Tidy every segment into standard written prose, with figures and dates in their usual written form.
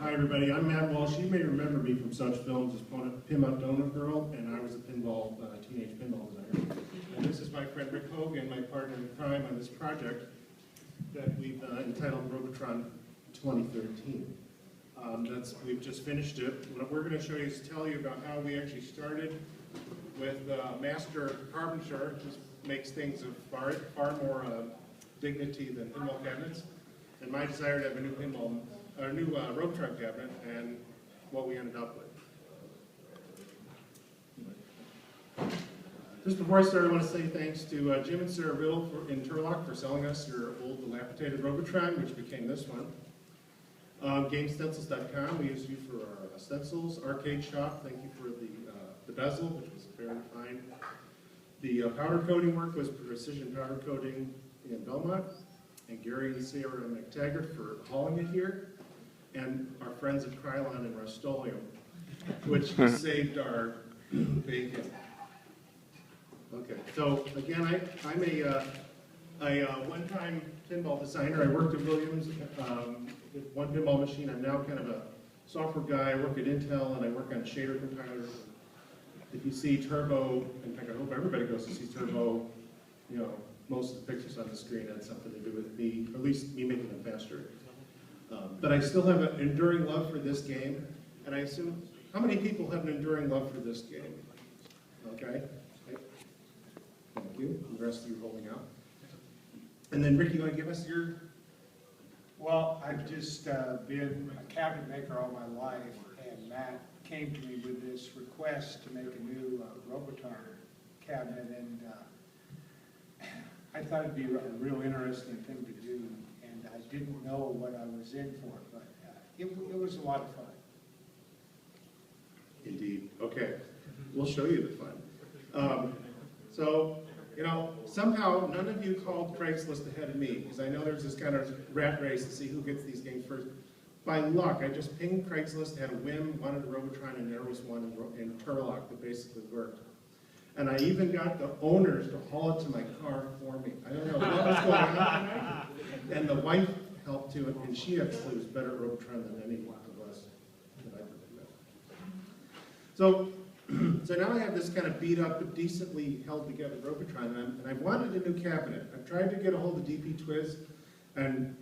Hi everybody, I'm Matt Walsh. You may remember me from such films as Pim Up Donut Girl, and I was a teenage pinball designer. And this is my friend Rick Hogan, my partner in crime on this project that we've entitled Robotron 2013. We've just finished it. What we're going to show you is tell you about how we actually started with master carpenter, who makes things of far more dignity than pinball cabinets, and my desire to have a new Robotron cabinet, and what we ended up with. Just before I start, I want to say thanks to Jim and Sarah Riddle in Turlock for selling us your old dilapidated Robotron, which became this one. GameStencils.com, we use you for our stencils. Arcade Shop, thank you for the bezel, which was very fine. The powder coating work was Precision Powder Coating in Belmont, and Gary and Sarah McTaggart for hauling it here, and our friends at Krylon and Rust-Oleum, which saved our bacon. Okay, so again, I'm a one-time pinball designer. I worked at Williams with one pinball machine. I'm now kind of a software guy. I work at Intel, and I work on shader compilers. If you see Turbo, in fact, I hope everybody goes to see Turbo, you know, most of the pictures on the screen had something to do with me, or at least me making them faster. But I still have an enduring love for this game, and I assume, how many people have an enduring love for this game? Okay, thank you. The rest of you holding out. And then Rick, you want to give us your? Well, I've just been a cabinet maker all my life, and Matt came to me with this request to make a new Robotron cabinet, and I thought it'd be a real interesting thing to do, and I didn't know what I was in for, but it was a lot of fun. Indeed. Okay, we'll show you the fun. So, you know, somehow none of you called Craigslist ahead of me, because I know there's this kind of rat race to see who gets these games first. By luck, I just pinged Craigslist, had a whim, wanted a Robotron, and there was one in Turlock that basically worked. And I even got the owners to haul it to my car for me. I don't know what was going on. And the wife helped too, and she actually was better at Robotron than any one of us that I've ever met. So now I have this kind of beat up, but decently held together Robotron, and I've wanted a new cabinet. I've tried to get a hold of DP Twiz, and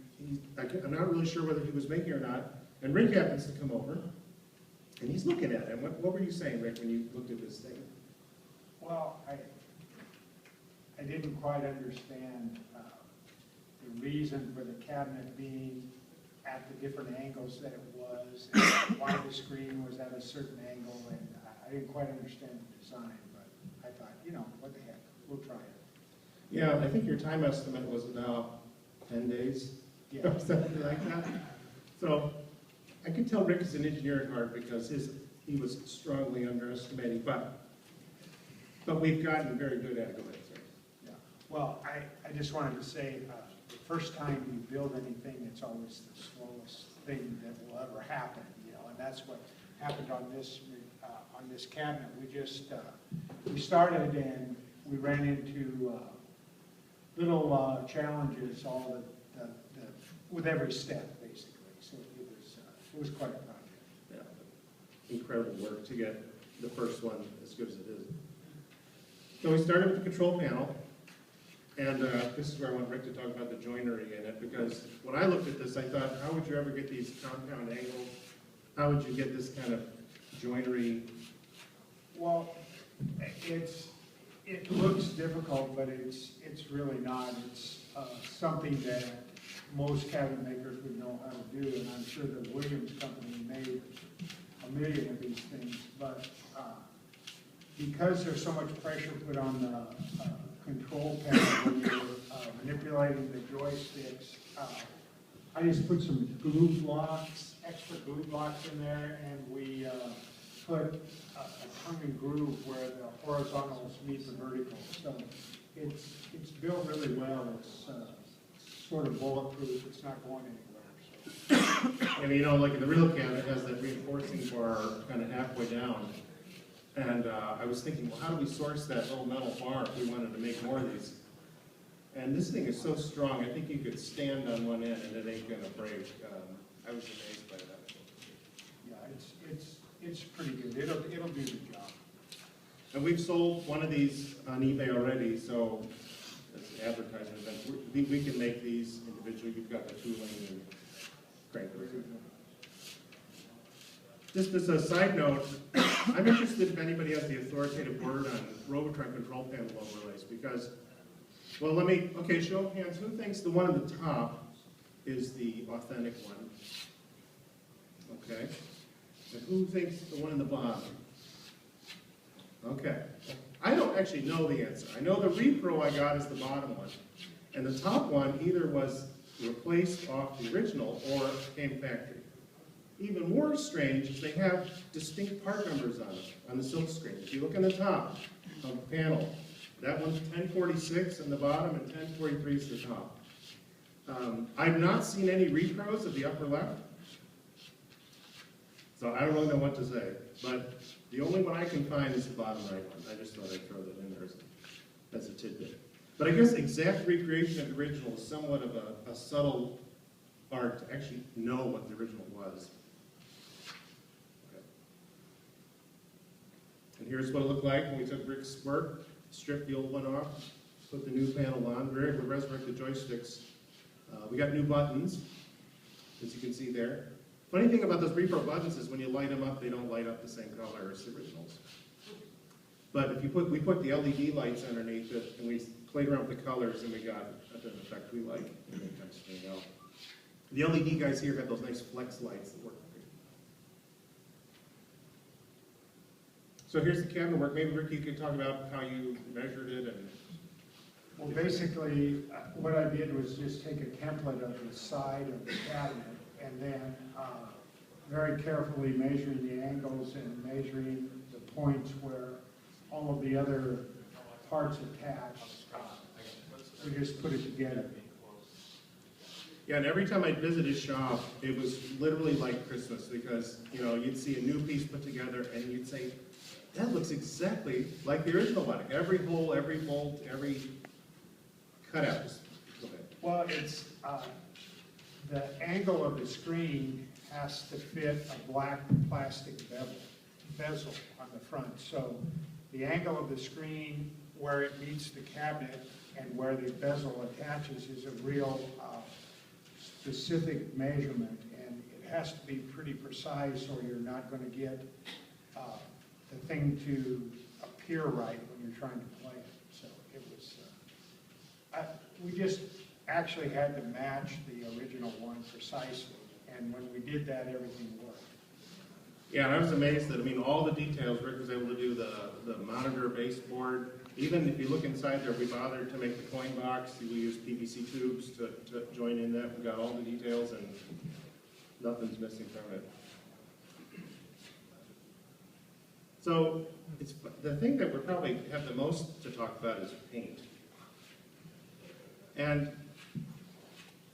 I'm not really sure whether he was making it or not. And Rick happens to come over, and he's looking at it. And what were you saying, Rick, when you looked at this thing? Well, I didn't quite understand the reason for the cabinet being at the different angles that it was, and why the screen was at a certain angle, and I didn't quite understand the design, but I thought, you know, what the heck, we'll try it. Yeah, I think your time estimate was about 10 days, Yeah. or something like that. So I can tell Rick is an engineer at heart because he was strongly underestimating, but we've gotten very good at it. Yeah. Well, I just wanted to say, the first time you build anything, it's always the slowest thing that will ever happen, you know, and that's what happened on this cabinet. We started and we ran into little challenges with every step, basically. So it was quite a project. Yeah, incredible work to get the first one as good as it is. So we started with the control panel, and this is where I want Rick to talk about the joinery in it, because when I looked at this, I thought, how would you ever get these compound angles? How would you get this kind of joinery? Well, it looks difficult, but it's really not. It's something that most cabinet makers would know how to do, and I'm sure the Williams company made a million of these things, but because there's so much pressure put on the control panel when you're manipulating the joysticks, I just put some glue blocks, extra glue blocks in there, and we put a tongue and groove where the horizontals meet the verticals. So it's built really well. It's sort of bulletproof. It's not going anywhere. So. And you know, like in the real cabinet, it has that reinforcing bar kind of halfway down. And I was thinking, well, how do we source that little metal bar if we wanted to make more of these? And this thing is so strong, I think you could stand on one end and it ain't gonna break. I was amazed by that. And we've sold one of these on eBay already, so as an advertisement event, we can make these individually. You've got the tooling and crankers. Just as a side note, I'm interested if anybody has the authoritative word on Robotron control panel overlays, because, well, okay, show of hands, who thinks the one at the top is the authentic one? Okay. And who thinks the one in the bottom? Okay. I don't actually know the answer. I know the repro I got is the bottom one. And the top one either was replaced off the original or came factory. Even more strange is they have distinct part numbers on it, on the silk screen. If you look on the top of the panel, that one's 1046 on the bottom and 1043 is the top. I've not seen any repros of the upper left, so I don't really know what to say. But the only one I can find is the bottom right one. I just thought I'd throw that in there as a tidbit. But I guess exact recreation of the original is somewhat of a subtle art to actually know what the original was. Okay. And here's what it looked like when we took Rick's work, stripped the old one off, put the new panel on. We were able to resurrect the joysticks. We got new buttons, as you can see there. Funny thing about those repro buttons is when you light them up, they don't light up the same color as the originals. But if we put the LED lights underneath it, and we played around with the colors, and we got an effect we like. And it kind of stand out. The LED guys here have those nice flex lights that work great. So here's the cabinet work. Maybe Rick, you could talk about how you measured it and. Well, basically, what I did was just take a template of the side of the cabinet and then very carefully measuring the angles and measuring the points where all of the other parts attach. We just put it together. Yeah, and every time I'd visit his shop, it was literally like Christmas because, you know, you'd see a new piece put together and you'd say, that looks exactly like the original one. Every hole, every bolt, every cutout. Go ahead. Well, it's the angle of the screen has to fit a black plastic bezel on the front. So the angle of the screen where it meets the cabinet and where the bezel attaches is a real specific measurement, and it has to be pretty precise or you're not going to get the thing to appear right when you're trying to play it. So it was, we just actually had to match the original one precisely, and when we did that, everything worked. Yeah, and I was amazed that, I mean, all the details, Rick was able to do the monitor baseboard. Even if you look inside there, we bothered to make the coin box. We used PVC tubes to join in that. We got all the details and nothing's missing from it. So it's the thing that we probably have the most to talk about is paint. And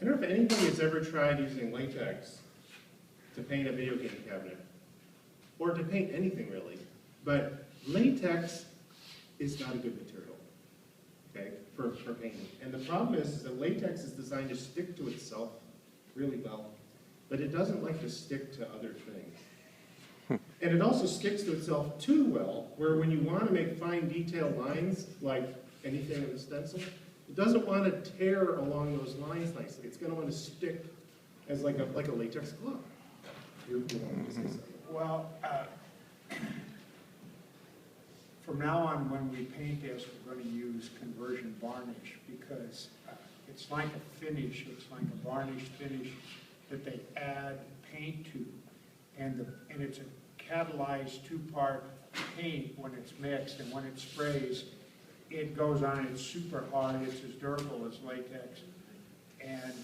I don't know if anybody has ever tried using latex to paint a video game cabinet, or to paint anything really, but latex is not a good material, okay, for painting. And the problem is that latex is designed to stick to itself really well, but it doesn't like to stick to other things. And it also sticks to itself too well, where when you want to make fine detailed lines, like anything in the stencil, it doesn't want to tear along those lines nicely. It's going to want to stick as like a latex glove. You're wanting to say something. Well, from now on, when we paint this, we're going to use conversion varnish because it's like a finish. It's like a varnish finish that they add paint to, and it's a catalyzed two-part paint when it's mixed, and when it sprays, it goes on. It's super hard. It's as durable as latex, and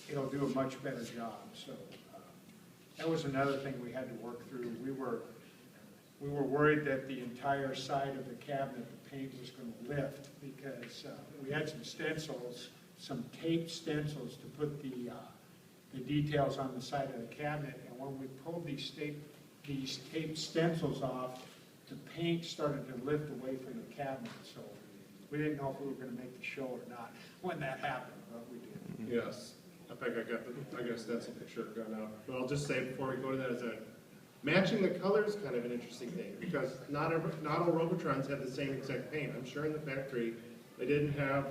it'll do a much better job. So that was another thing we had to work through. We were worried that the entire side of the cabinet, the paint was going to lift because we had some stencils, some taped stencils to put the details on the side of the cabinet. And when we pulled these taped stencils off, the paint started to lift away from the cabinet. So we didn't know if we were going to make the show or not when that happened, but we did. Yes. I think I got a stencil picture going out. But I'll just say before we go to that, as a Matching the color is kind of an interesting thing, because not all Robotrons have the same exact paint. I'm sure in the factory, they didn't have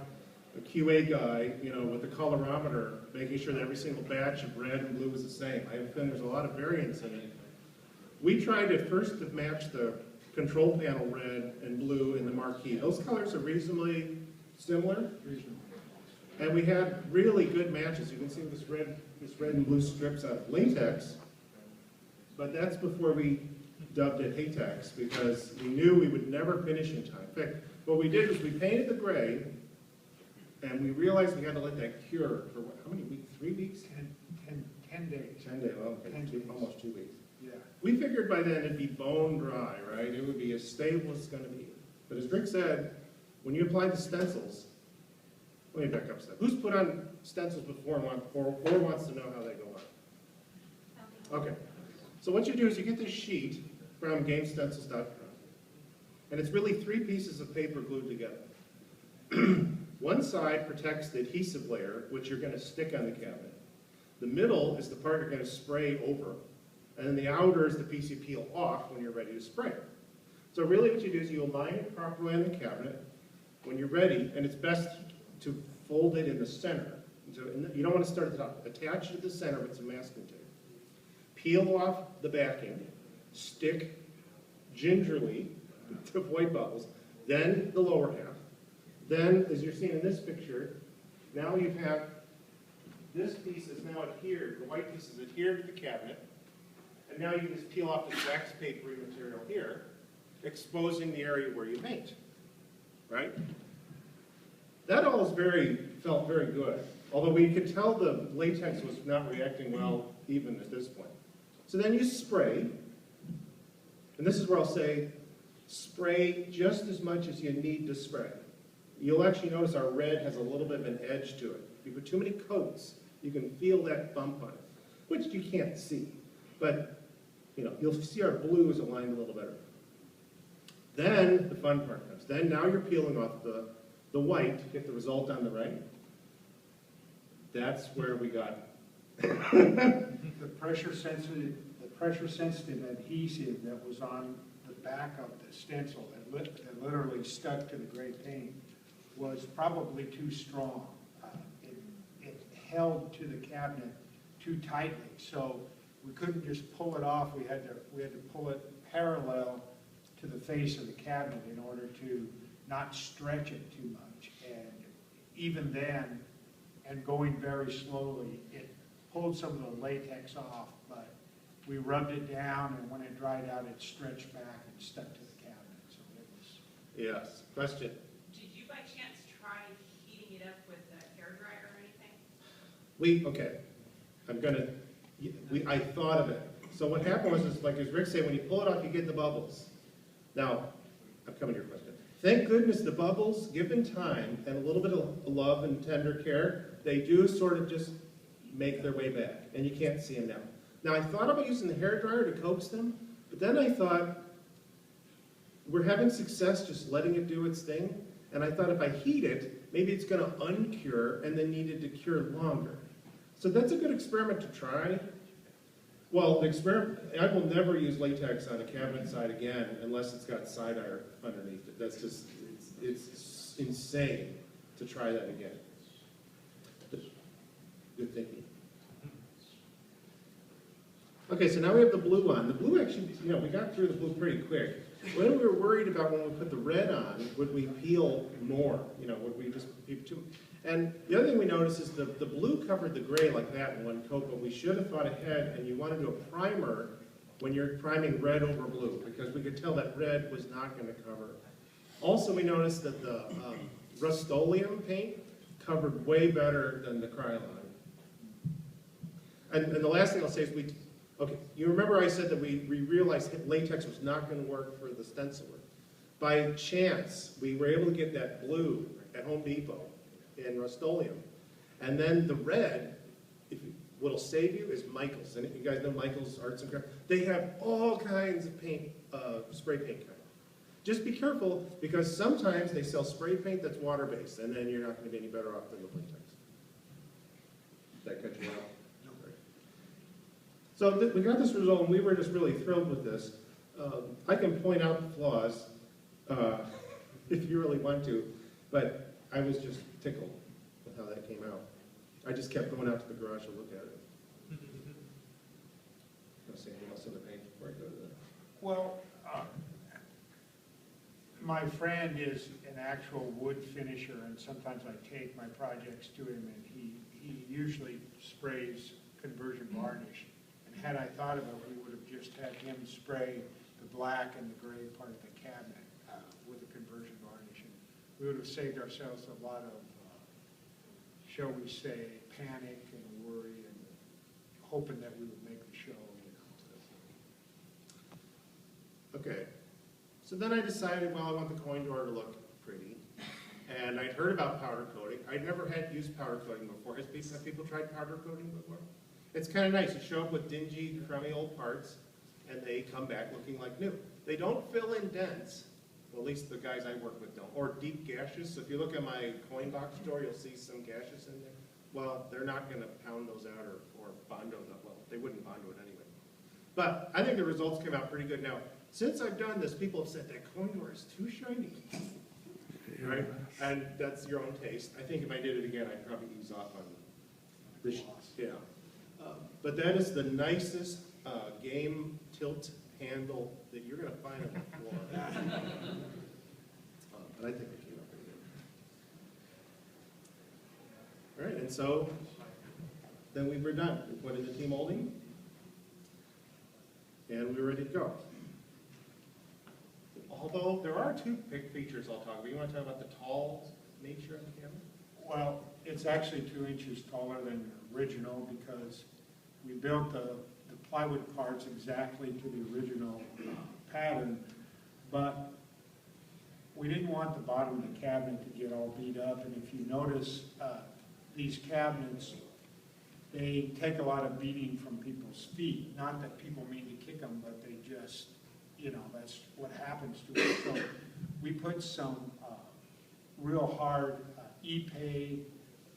a QA guy, with a colorimeter, making sure that every single batch of red and blue was the same. I have found there's a lot of variance in it. We tried at first to match the control panel red and blue in the marquee. Those colors are reasonably similar. And we had really good matches. You can see this red and blue strips out of latex, but that's before we dubbed it Hatex, because we knew we would never finish in time. In fact, what we did was we painted the gray, and we realized we had to let that cure for how many weeks? 3 weeks? 10 days. 10 days, well, okay, 10 days. almost 2 weeks. Yeah. We figured by then it'd be bone dry, right? It would be as stable as it's going to be. But as Rick said, when you apply the stencils, let me back up a step. Who's put on stencils before or wants to know how they go on? Okay. So what you do is you get this sheet from GameStencils.com, and it's really 3 pieces of paper glued together. One side protects the adhesive layer, which you're going to stick on the cabinet. The middle is the part you're going to spray over, and then the outer is the piece you peel off when you're ready to spray. So really what you do is you align it properly on the cabinet. When you're ready, and it's best to fold it in the center. So you don't want to start at the top. Attach it to the center with some masking tape. Peel off the backing, stick gingerly to avoid bubbles, then the lower half. Then, as you're seeing in this picture, now you have this piece is now adhered, the white piece is adhered to the cabinet, and now you just peel off this wax papery material here, exposing the area where you paint, right? That all felt very good, although we could tell the latex was not reacting well even at this point. So then you spray, and this is where I'll say, spray just as much as you need to spray. You'll actually notice our red has a little bit of an edge to it. If you put too many coats, you can feel that bump on it, which you can't see. But you'll see our blue is aligned a little better. Then the fun part comes. Then now you're peeling off the white to get the result on the right. That's where we got The pressure sensitive adhesive that was on the back of the stencil that literally stuck to the gray paint was probably too strong. It held to the cabinet too tightly, so we couldn't just pull it off. We had to pull it parallel to the face of the cabinet in order to not stretch it too much. And even then, and going very slowly, it pulled some of the latex off, but we rubbed it down, and when it dried out, it stretched back and stuck to the cabinet. So it was. Yes. Question. Did you by chance try heating it up with a hairdryer or anything? Okay. I thought of it. So what happened was, like as Rick said, when you pull it off, you get the bubbles. Now, I'm coming to your question. Thank goodness the bubbles, given time and a little bit of love and tender care, they do sort of just make their way back, and you can't see them now. Now, I thought about using the hairdryer to coax them, but then I thought, we're having success just letting it do its thing, and I thought if I heat it, maybe it's going to uncure and then needed to cure longer. So that's a good experiment to try. Well, the experiment, I will never use latex on a cabinet side again unless it's got side iron underneath it. That's just, it's insane to try that again. Good thinking. Okay, so now we have the blue on. The blue actually, we got through the blue pretty quick. When we were worried about when we put the red on, would we peel more? Would we just peel too? And the other thing we noticed is the blue covered the gray like that in one coat, but we should have thought ahead, and you want to do a primer when you're priming red over blue, because we could tell that red was not going to cover. Also, we noticed that the Rust-Oleum paint covered way better than the Krylon. And the last thing I'll say is okay, you remember I said that we realized latex was not going to work for the stencil work. By chance, we were able to get that blue at Home Depot in Rust-Oleum. And then the red, what'll save you is Michael's. And you guys know Michael's Arts and Crafts? They have all kinds of paint, spray paint kind. Just be careful, because sometimes they sell spray paint that's water-based, and then you're not going to be any better off than the latex. Did that cut you off? No. So we got this result, and we were just really thrilled with this. I can point out the flaws if you really want to, but I was just tickled with how that came out. I just kept going out to the garage to look at it. I'll say anything else on the paint before I go to that. Well, my friend is an actual wood finisher, and sometimes I take my projects to him, and he usually sprays conversion varnish. And had I thought of it, we would have just had him spray the black and the gray part of the cabinet with the conversion varnish. And we would have saved ourselves a lot of, shall we say, panic and worry and hoping that we would make the show. Okay, so then I decided, well, I want the coin door to look pretty. And I'd heard about powder coating. I'd never had used powder coating before. Have people tried powder coating before? It's kind of nice. You show up with dingy, crummy old parts, and they come back looking like new. They don't fill in dents, well, at least the guys I work with don't, or deep gashes. So if you look at my coin box door, you'll see some gashes in there. Well, they're not going to pound those out or Bondo them. Well, they wouldn't Bondo it anyway. But I think the results came out pretty good. Now, since I've done this, people have said that coin door is too shiny. Right? And that's your own taste. I think if I did it again, I'd probably ease off on this. Yeah. But that is the nicest game tilt handle that you're going to find on the floor. And I think it came out pretty good. All right, and so then we were done. We put in the team molding, and we're ready to go. Although there are two big features I'll talk about. You want to talk about the tall nature of the cabinet? Well, it's actually 2 inches taller than the original because we built the plywood parts exactly to the original pattern, but we didn't want the bottom of the cabinet to get all beat up. And if you notice, these cabinets, they take a lot of beating from people's feet. Not that people mean to kick them, but they just, you know, that's what happens to it. So we put some real hard Ipe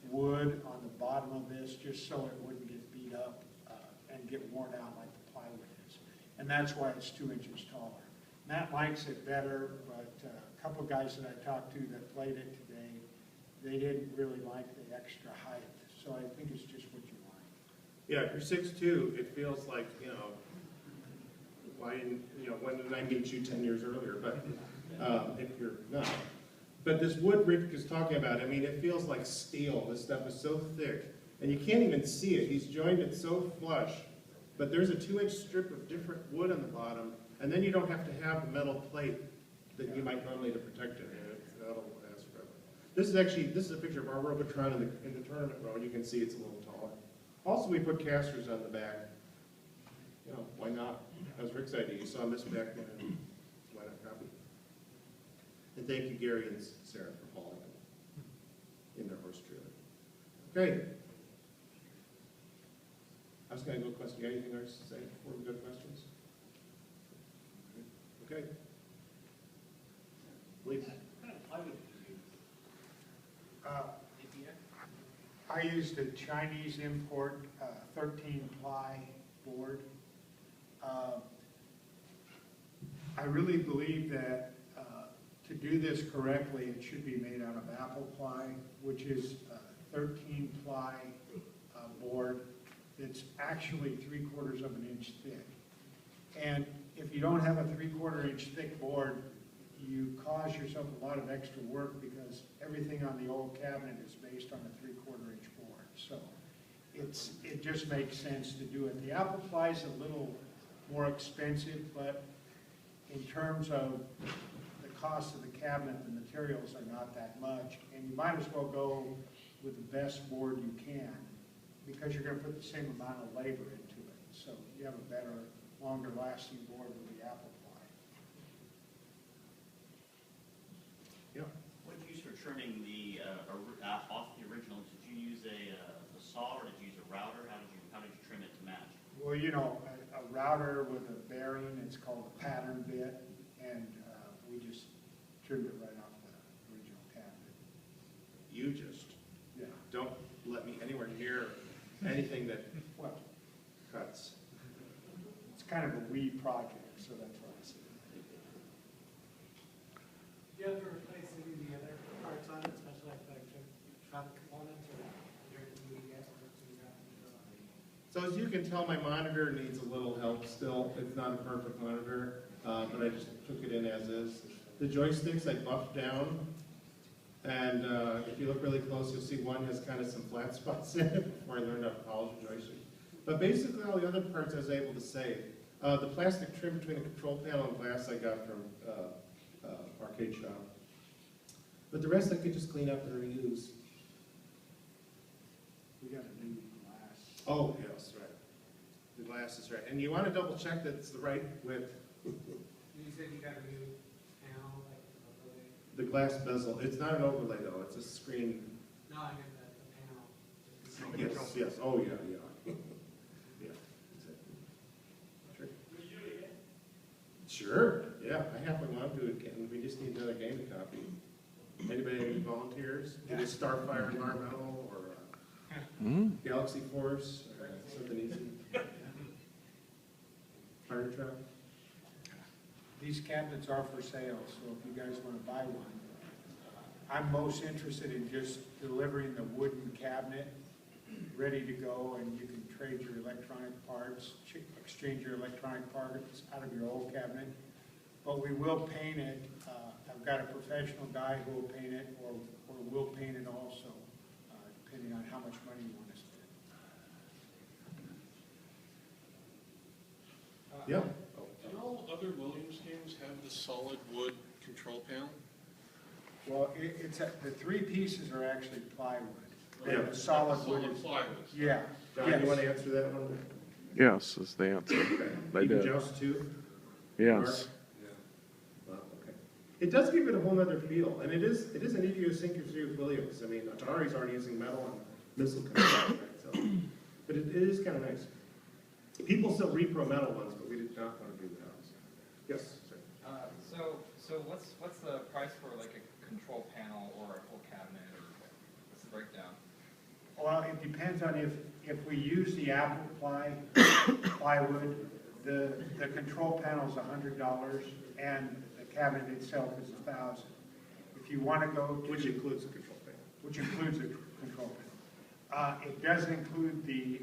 wood on the bottom of this just so it wouldn't get beat up and get worn out like the plywood is. And that's why it's 2 inches taller. Matt likes it better, but a couple of guys that I talked to that played it today, they didn't really like the extra height. So I think it's just what you like. Yeah, if you're 6'2", it feels like, you know, why didn't, you know, when did I meet you 10 years earlier? But if you're not. But this wood Rick is talking about, I mean, it feels like steel. This stuff is so thick. And you can't even see it. He's joined it so flush. But there's a 2-inch strip of different wood on the bottom, and then you don't have to have the metal plate that you might normally to protect it. And that'll last forever. This is a picture of our Robotron in the tournament row, and you can see it's a little taller. Also, we put casters on the back. You know, why not? That was Rick's idea. You saw this back then. Why not copy? And thank you, Gary and Sarah, for hauling them in their horse trailer. Okay. I was going to go question. You got anything else to say before we go to questions? Okay. Please. What kind of plywood did you use? I used a Chinese import 13-ply board. I really believe that to do this correctly, it should be made out of apple ply, which is a 13-ply board that's actually 3/4 of an inch thick. And if you don't have a 3/4 inch thick board, you cause yourself a lot of extra work because everything on the old cabinet is based on a 3/4 inch board. So it just makes sense to do it. The apple ply is a little more expensive, but in terms of the cost of the cabinet, the materials are not that much. And you might as well go with the best board you can because you're going to put the same amount of labor into it. So you have a better, longer lasting board with the apple ply. Yeah. What did you use for trimming the off the original? Did you use a saw or did you use a router? How did you trim it to match? Well, you know, a router with a bearing, it's called a pattern bit, and we just trimmed it right off the original cabinet. You just Yeah. don't let me anywhere near anything that Well, cuts. kind of a we project, so that's what I said. Do you have to replace any of the other parts on it, especially like the traffic components, or you're doing it? So as you can tell, my monitor needs a little help still. It's not a perfect monitor, but I just took it in as is. The joysticks I buffed down, and if you look really close, you'll see one has kind of some flat spots in it before I learned how to polish a joystick. But basically all the other parts I was able to save. The plastic trim between the control panel and glass I got from Arcade Shop. But the rest I could just clean up and reuse. We got a new glass. Oh, yes, right. The glass is right. And you want to double check that it's the right width. You said you got a new panel, like overlay? The glass bezel, it's not an overlay though, it's a screen. No, I meant the panel. Yes, yes, oh, yeah, yeah. Yeah, exactly. Sure, yeah, I happen to want to do it, Ken. We just need another game copy. Anybody, any volunteers? It is Starfire Environmental or Galaxy Force, or something easy. Fire truck? These cabinets are for sale, so if you guys want to buy one, I'm most interested in just delivering the wooden cabinet, ready to go, and you can trade your electronic parts, exchange your electronic parts out of your old cabinet. But we will paint it. I've got a professional guy who will paint it, or will paint it also, depending on how much money you want to spend. Yeah. Do all other Williams games have the solid wood control panel? Well, the three pieces are actually plywood. Yeah. The solid wood is, plywood. yeah. John, Yes. you want to answer that one? Yes, is the answer. They You can did. joust too? Yes. Yeah. Well, okay. It does give it a whole other feel, and it is an idiosyncrasy of Williams. I mean, Atari's already using metal on missile control, right? So, but it is kind of nice. People still repro metal ones, but we did not want to do that. Yes, sir. So what's the price for like a control panel or a full cabinet, or what's the breakdown? Well, it depends on if we use the apple plywood, the control panel's $100 and the cabinet itself is $1,000. If you want to go to, Which includes the control panel. which includes the control panel. It doesn't include the,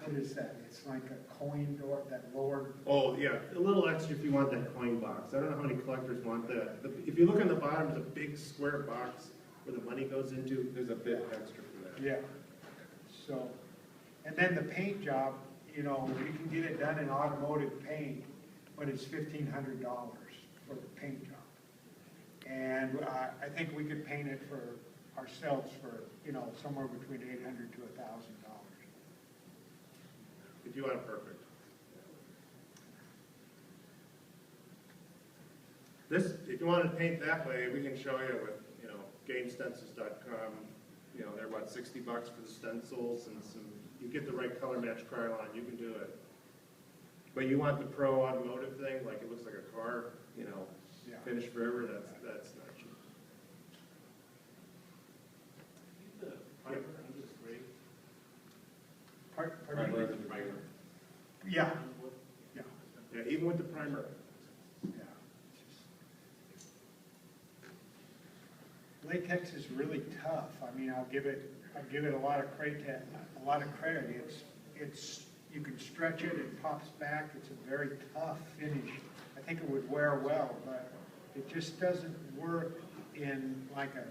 what is that? It's like a coin door, that lower. Oh, yeah, a little extra if you want that coin box. I don't know how many collectors want that. If you look on the bottom, there's a big square box where the money goes into. There's a bit extra for that. Yeah. So, and then the paint job, you know, we can get it done in automotive paint, but it's $1,500 for the paint job. And I think we could paint it for ourselves for, you know, somewhere between $800 to $1,000. If you want it perfect. This, if you want to paint that way, we can show you with, you know, GameStencils.com. You know, they're what, $60 for the stencils and some, you get the right color match Krylon, you can do it. But you want the pro automotive thing, like it looks like a car, you know, Yeah. finish forever, that's not cheap. The primer on this grade. Pardon me? Primer. Yeah, yeah, Yeah, even with the primer. yeah. Latex is really tough. I mean, I'll give it a lot of credit. It's you can stretch it, it pops back. It's a very tough finish. I think it would wear well, but it just doesn't work in like a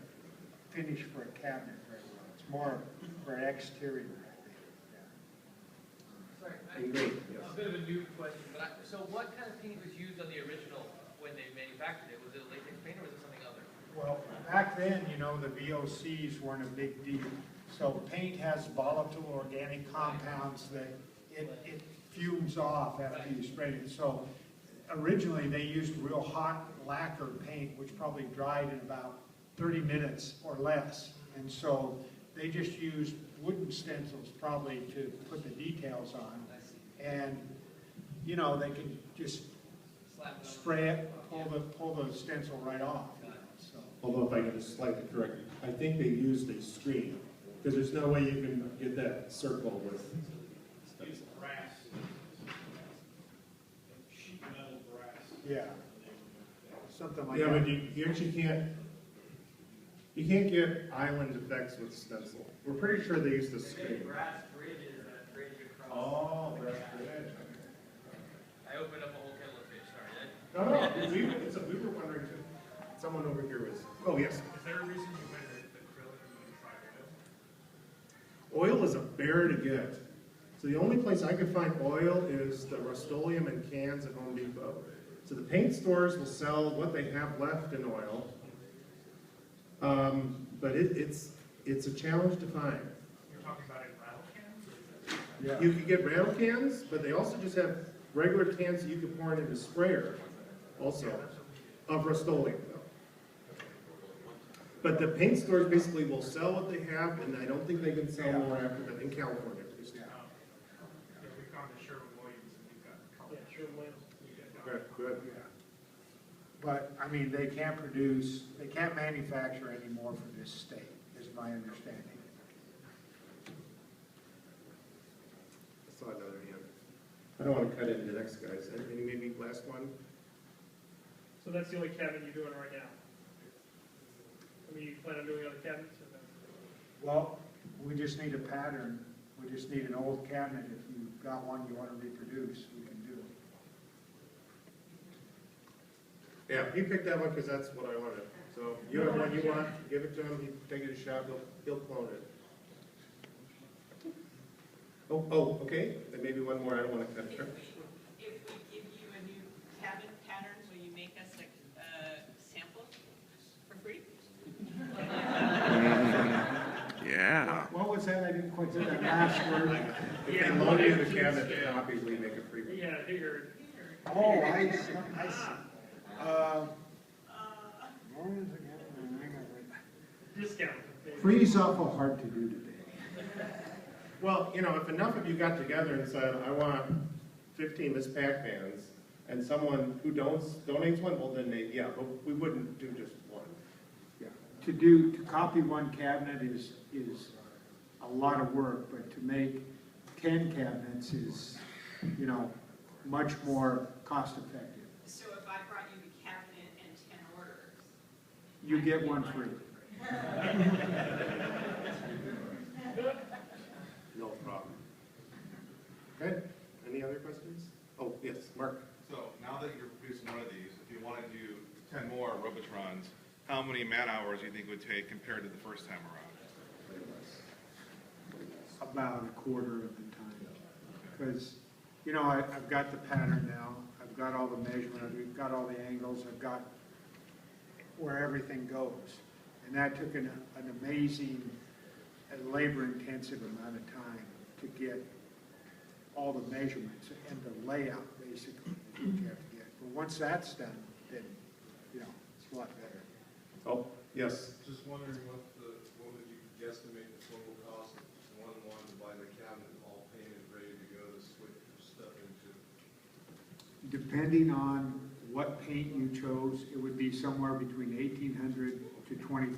finish for a cabinet very well. It's more for an exterior, I think. Yeah. Sorry, Great, yes. a bit of a new question, but so what kind of paint was used on the original when they manufactured it? Was it a latex paint or was it something other? Well, back then, you know, the VOCs weren't a big deal. So paint has volatile organic compounds that it fumes off after you spray it. So originally, they used real hot lacquer paint, which probably dried in about 30 minutes or less. And so they just used wooden stencils probably to put the details on. And, you know, they can just Slap it on? spray it, pull the stencil right off. You know, so. Although if I can just slightly correct, I think they used a screen, because there's no way you can get that circle with. Use brass. Yeah. Something like Yeah, but that. you actually you can't get island effects with stencil. We're pretty sure they use the screen. Brass bridges that bridge across. Oh, that's good. I opened up a whole kettle of fish, sorry. No, we were wondering too. Someone over here was, oh, yes. Is there a reason you went acrylic and you tried oil? Oil is a bear to get. So the only place I could find oil is the Rust-Oleum in cans at Home Depot. So the paint stores will sell what they have left in oil. But it's a challenge to find. You're talking about in rattle cans? Or is that- Yeah. You can get rattle cans, but they also just have regular cans that you can pour into sprayer also of Rust-Oleum though. But the paint stores basically will sell what they have, and I don't think they can sell more after that, in California at least. Yeah, we found the Sherwin-Williams and we've got color. Yeah, Sherwin-Williams. Okay, good. Yeah. But, I mean, they can't manufacture anymore for this state, is my understanding. I saw another hand. I don't want to cut into the next guys. Any maybe last one? So that's the only cabinet you're doing right now? I mean, you plan on doing other cabinets or no? Well, we just need a pattern. We just need an old cabinet. If you've got one you want to reproduce, we can do it. Yeah, he picked that one because that's what I wanted. So you have one you want, give it to him, he take it a shot, he'll clone it. Oh, okay, then maybe one more, I don't want to cut it. If we give you a new cabin pattern, will you make us a sample for free? Yeah. What was that? I didn't quite get that last word. If they loan you the cabinet copy, we make it free. Yeah, here. Oh, I see. Discount. Free's awful hard to do today. Well, you know, if enough of you got together and said, I want 15 Miss Pac-Mans, and someone who donates one, well then yeah, but we wouldn't do just one. Yeah. To copy one cabinet is a lot of work, but to make 10 cabinets is, much more cost effective. So if I brought you the cabinet and 10 orders? You get one free. No problem. Okay, any other questions? Oh, yes, Mark. So now that you're producing one of these, if you want to do 10 more Robotrons, how many man hours do you think it would take compared to the first time around? About a quarter of the time. Because, I've got the pattern now, I've got all the measurement, I've got all the angles, I've got where everything goes. And that took an amazing and labor-intensive amount of time to get all the measurements and the layout, basically, that you have to get. But once that's done, then, it's a lot better. Oh, yes. Just wondering what would you guesstimate the total cost of one to buy the cabinet all painted, ready to go to switch your stuff into? Depending on what paint you chose, it would be somewhere between $1,800 to $2,500.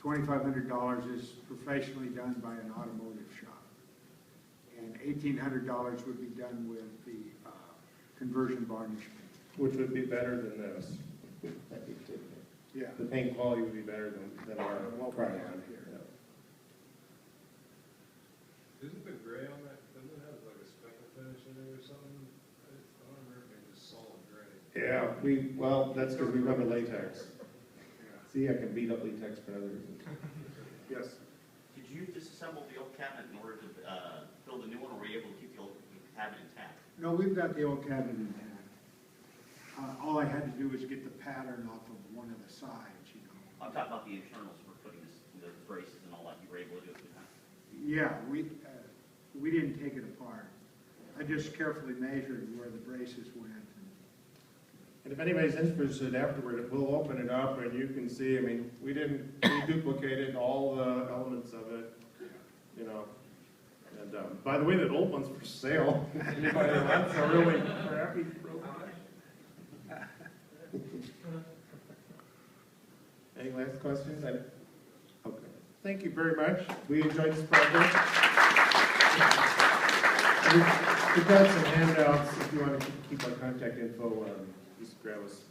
$2,500 is professionally done by an automotive shop. And $1,800 would be done with the conversion varnish paint. Which would be better than this. Yeah. The paint quality would be better than our What we product. have here. Isn't the gray on that, doesn't it have like a speckle finish in it or something? I don't remember being just solid gray. Yeah, well, that's because we run the latex. See, I can beat up latex for other reasons. Yes. Did you disassemble the old cabinet in order to build a new one, or were you able to keep the old cabinet intact? No, we've got the old cabinet intact. All I had to do was get the pattern off of one of the sides, I'm talking about the internals for putting the braces and all that. You were able to do it in time. Yeah, we didn't take it apart. I just carefully measured where the braces went. And if anybody's interested afterward, we'll open it up and you can see, I mean, we duplicated all the elements of it, And by the way, that old one's for sale. Anybody that wants a really crappy robot? Any last questions? Okay. Thank you very much. We enjoyed this project. We've got some handouts, if you want to keep our contact info, just grab us